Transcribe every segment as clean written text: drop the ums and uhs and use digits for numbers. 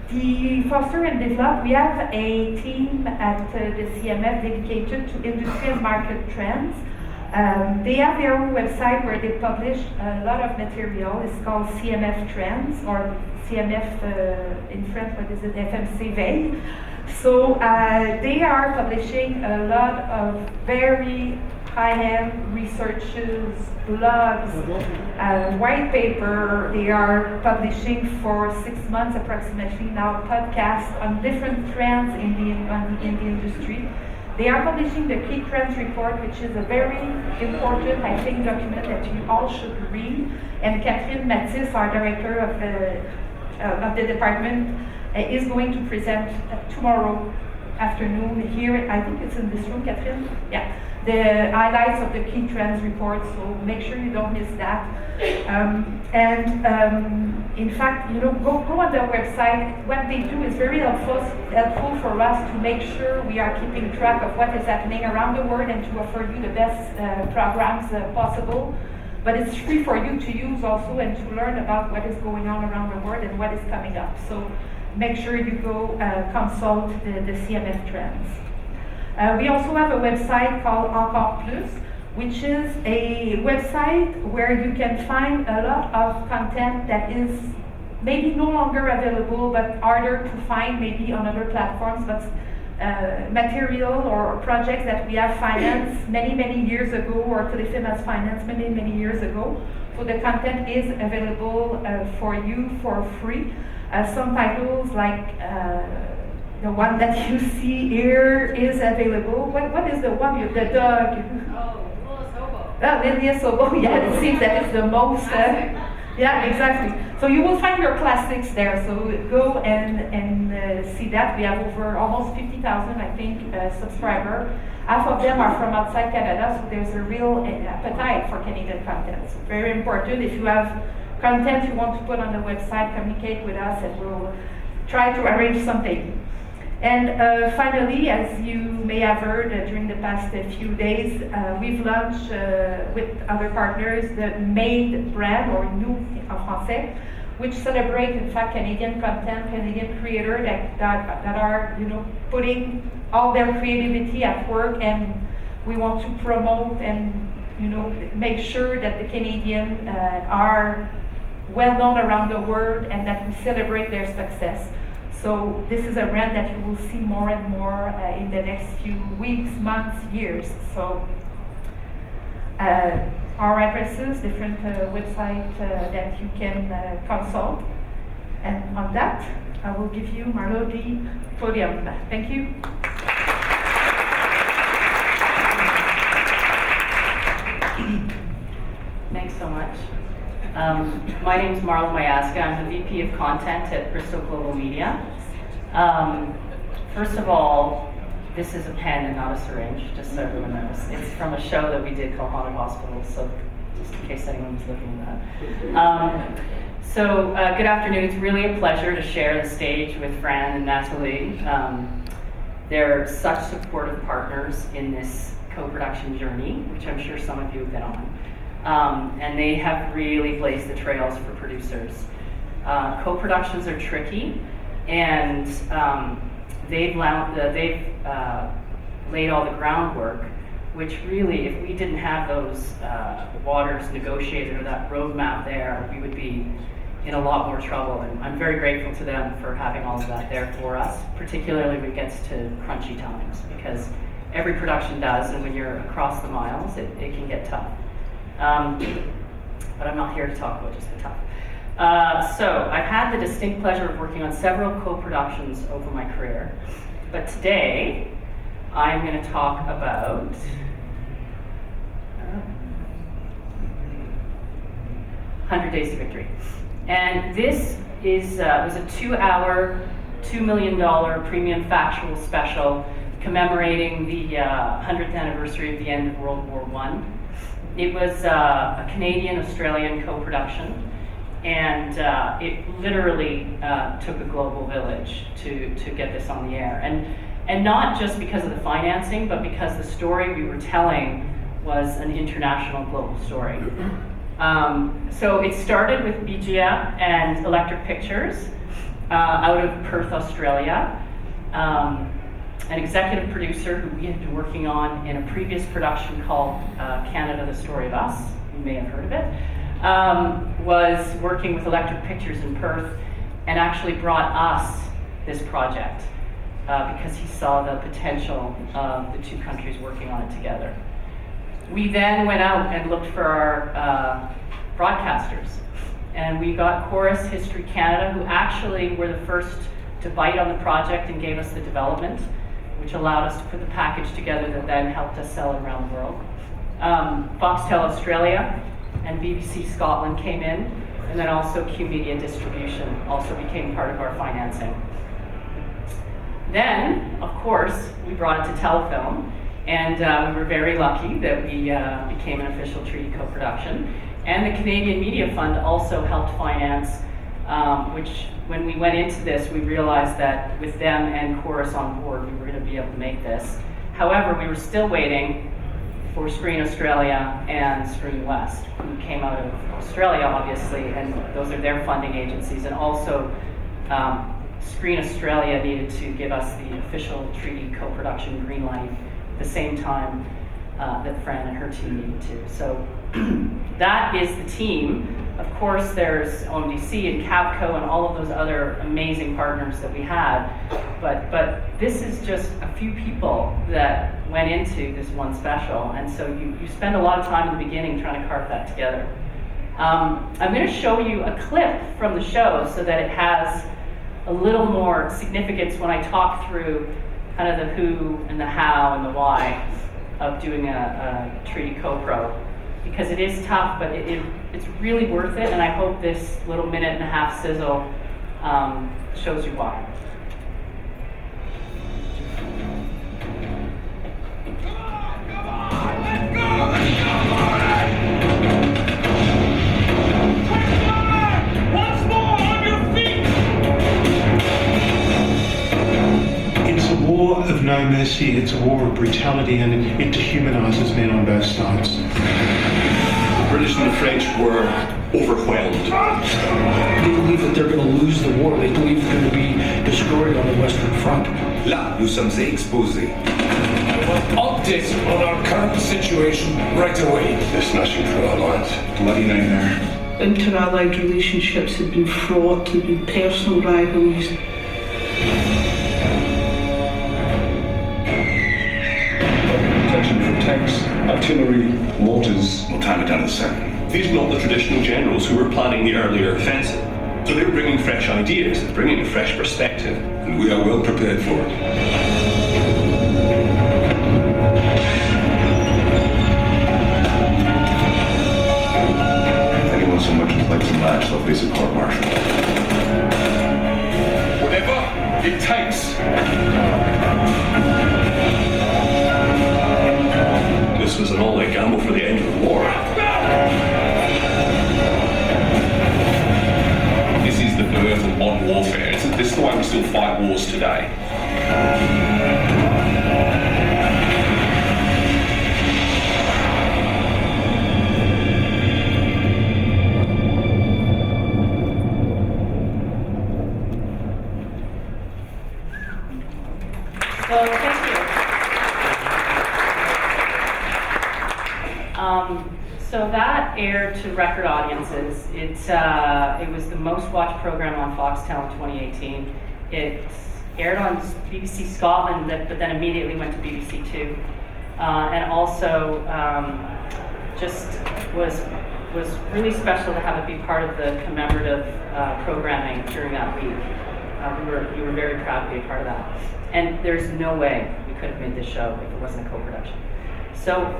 The foster and develop, we have a team at the CMF dedicated to industry and market trends. They have their own website where they publish a lot of material. It's called CMF Trends, or CMF in French, what is it, FMC Veille. So they are publishing a lot of very high-end researches, blogs, white paper. They are publishing for 6 months approximately now podcasts on different trends in the industry. They are publishing the Key Trends Report, which is a very important, I think, document that you all should read. And Catherine Matisse, our director of the department, is going to present tomorrow afternoon here. I think it's in this room, Catherine. Yeah, the highlights of the Key Trends Report. So make sure you don't miss that. In fact, go on their website. What they do is very helpful for us to make sure we are keeping track of what is happening around the world and to offer you the best programs possible. But it's free for you to use also and to learn about what is going on around the world and what is coming up. So make sure you go consult the CMF trends. We also have a website called Encore Plus, which is a website where you can find a lot of content that is maybe no longer available, but harder to find maybe on other platforms, but material or projects that we have financed many years ago, or Telefilm has financed many years ago. So the content is available for you for free. Some titles like the one that you see here is available. What is the one with the dog? Lilia Sobo, yeah, it seems that it's the most. Yeah, exactly. So you will find your classics there. So go and see that. We have over almost 50,000, I think, subscribers. Half of them are from outside Canada, so there's a real appetite for Canadian content. It's very important. If you have content you want to put on the website, communicate with us and we'll try to arrange something. And finally, as you may have heard during the past few days, we've launched with other partners the Made brand, or Nous en français, which celebrate in fact Canadian content, Canadian creators that are putting all their creativity at work, and we want to promote and make sure that the Canadians are well known around the world and that we celebrate their success. So this is a brand that you will see more and more in the next few weeks, months, years. So our addresses, different websites that you can consult. And on that, I will give you Marlo the podium. Thank you. Thanks so much. My name is Marla Mayaska. I'm the VP of Content at Bristol Global Media. First of all, this is a pen and not a syringe, just so everyone knows. It's from a show that we did called Haunted Hospitals, so just in case anyone's looking at that. Good afternoon. It's really a pleasure to share the stage with Fran and Natalie. They're such supportive partners in this co-production journey, which I'm sure some of you have been on. And they have really blazed the trails for producers. Co-productions are tricky, and they've laid all the groundwork, which really, if we didn't have those waters negotiated or that roadmap there, we would be in a lot more trouble. And I'm very grateful to them for having all of that there for us, particularly when it gets to crunchy times, because every production does, and when you're across the miles, it can get tough. But I'm not here to talk about just the tough. So I've had the distinct pleasure of working on several co-productions over my career, but today I'm going to talk about 100 Days to Victory. And this is was a 2-hour, $2 million premium factual special commemorating the 100th anniversary of the end of World War I. It was a Canadian-Australian co-production, and it literally took a global village to get this on the air. And not just because of the financing, but because the story we were telling was an international global story. So it started with BGA and Electric Pictures, out of Perth, Australia. An executive producer who we had been working on in a previous production called Canada, the Story of Us. You may have heard of it. Was working with Electric Pictures in Perth and actually brought us this project because he saw the potential of the two countries working on it together. We then went out and looked for our broadcasters, and we got Chorus History Canada, who actually were the first to bite on the project and gave us the development, which allowed us to put the package together that then helped us sell it around the world. Foxtel Australia and BBC Scotland came in, and then also Q Media Distribution also became part of our financing. Then, of course, we brought it to Telefilm, and we were very lucky that we became an official treaty co-production. And the Canadian Media Fund also helped finance, which when we went into this, we realized that with them and Chorus on board, we were going to be able to make this. However, we were still waiting for Screen Australia and Screen West, who came out of Australia, obviously, and those are their funding agencies. And also, Screen Australia needed to give us the official treaty co-production green light at the same time that Fran and her team needed to. So that is the team. Of course, there's OMDC and Capco and all of those other amazing partners that we had. But this is just a few people that went into this one special. And so you spend a lot of time in the beginning trying to carve that together. I'm going to show you a clip from the show so that it has a little more significance when I talk through kind of the who and the how and the why of doing a treaty co-pro. Because it is tough, but it's really worth it, and I hope this little minute and a half sizzle shows you why. Once more on your feet! It's a war of no mercy, it's a war of brutality, and it dehumanizes men on both sides. The British and the French were overwhelmed. They believe that they're going to lose the war. They believe they're going to be destroyed on the Western Front. Là, nous sommes exposés. Update on our current situation right away. They're smashing through our lines. Bloody nightmare. Inter-allied relationships had been fraught, had been personal rivalries. Protection from tanks, artillery, mortars. We'll time it down to the second. These are not the traditional generals who were planning the earlier offensive. So they're bringing fresh ideas, they're bringing a fresh perspective. And we are well prepared for it. If anyone so much as likes a match, they'll face a court-martial. Whatever it takes. This was an all-out gamble for the end of the war. This is the birth of modern warfare. This is why we still fight wars today. So thank you. So that aired to record audiences. It was the most watched program on Foxtel in 2018. It aired on BBC Scotland, but then immediately went to BBC Two, and also just was really special to have it be part of the commemorative programming during that week. We were very proud to be a part of that. And there's no way we could have made this show if it wasn't a co-production. So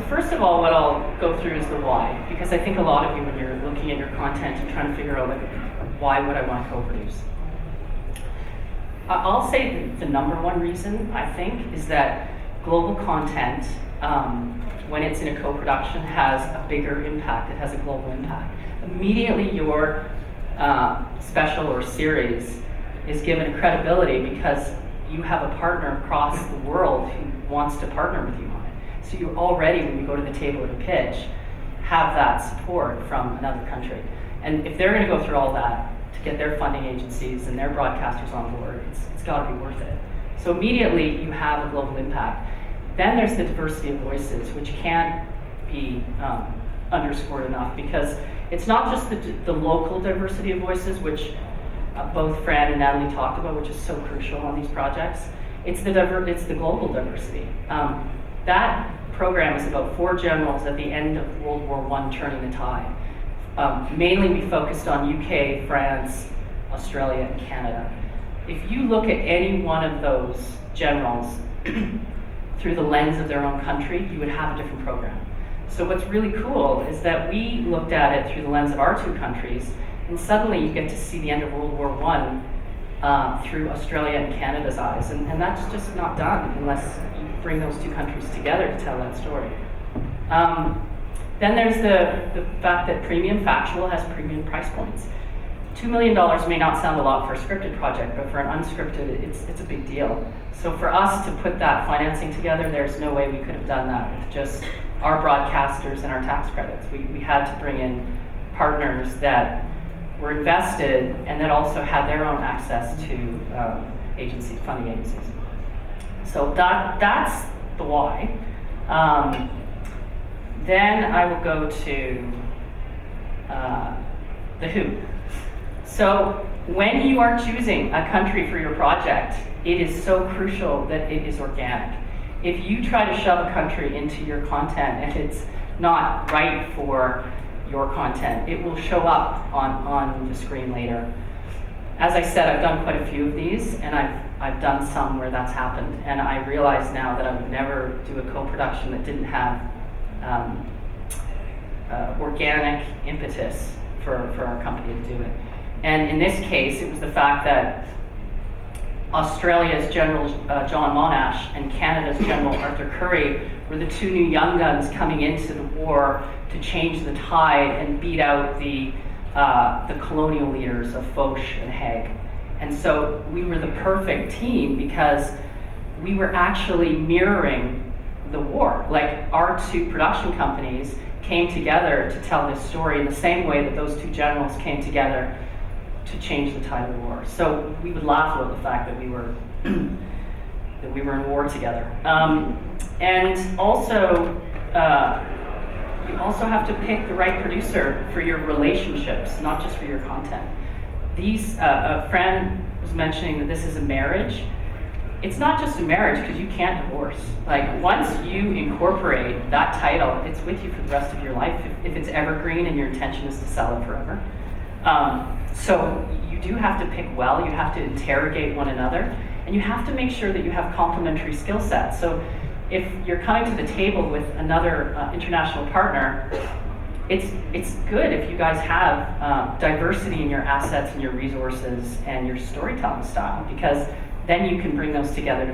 first of all, what I'll go through is the why, because I think a lot of you, when you're looking at your content and trying to figure out, like, why would I want to co-produce? I'll say the number one reason, I think, is that global content, when it's in a co-production, has a bigger impact. It has a global impact. Immediately your special or series is given credibility because you have a partner across the world who wants to partner with you on it. So you already, when you go to the table to pitch, have that support from another country. And if they're going to go through all that to get their funding agencies and their broadcasters on board, it's got to be worth it. So immediately you have a global impact. Then there's the diversity of voices, which can't be underscored enough, because it's not just the local diversity of voices, which both Fran and Natalie talked about, which is so crucial on these projects. It's the global diversity. That program is about 4 generals at the end of World War I turning the tide. Mainly we focused on UK, France, Australia, and Canada. If you look at any one of those generals through the lens of their own country, you would have a different program. So what's really cool is that we looked at it through the lens of our 2 countries, and suddenly you get to see the end of World War I through Australia and Canada's eyes, and that's just not done unless you bring those 2 countries together to tell that story. Then there's the fact that premium factual has premium price points. $2 million may not sound a lot for a scripted project, but for an unscripted, it's a big deal. So for us to put that financing together, there's no way we could have done that with just our broadcasters and our tax credits. We had to bring in partners that were invested and that also had their own access to funding agencies. So that's the why. Then I will go to the who. So when you are choosing a country for your project, it is so crucial that it is organic. If you try to shove a country into your content and it's not right for your content, it will show up on the screen later. As I said, I've done quite a few of these, and I've done some where that's happened, and I realize now that I would never do a co-production that didn't have organic impetus for our company to do it. And in this case, it was the fact that Australia's General John Monash and Canada's General Arthur Currie were the 2 new young guns coming into the war to change the tide and beat out the colonial leaders of Foch and Haig. And so we were the perfect team because we were actually mirroring the war. Like, our 2 production companies came together to tell this story in the same way that those 2 generals came together to change the tide of the war. So we would laugh about the fact that we were in war together. And also, you also have to pick the right producer for your relationships, not just for your content. A friend was mentioning that this is a marriage. It's not just a marriage, because you can't divorce. Like, once you incorporate that title, it's with you for the rest of your life if it's evergreen and your intention is to sell it forever. So you do have to pick well, you have to interrogate one another, and you have to make sure that you have complementary skill sets. So if you're coming to the table with another international partner, it's good if you guys have diversity in your assets and your resources and your storytelling style, because then you can bring those together to make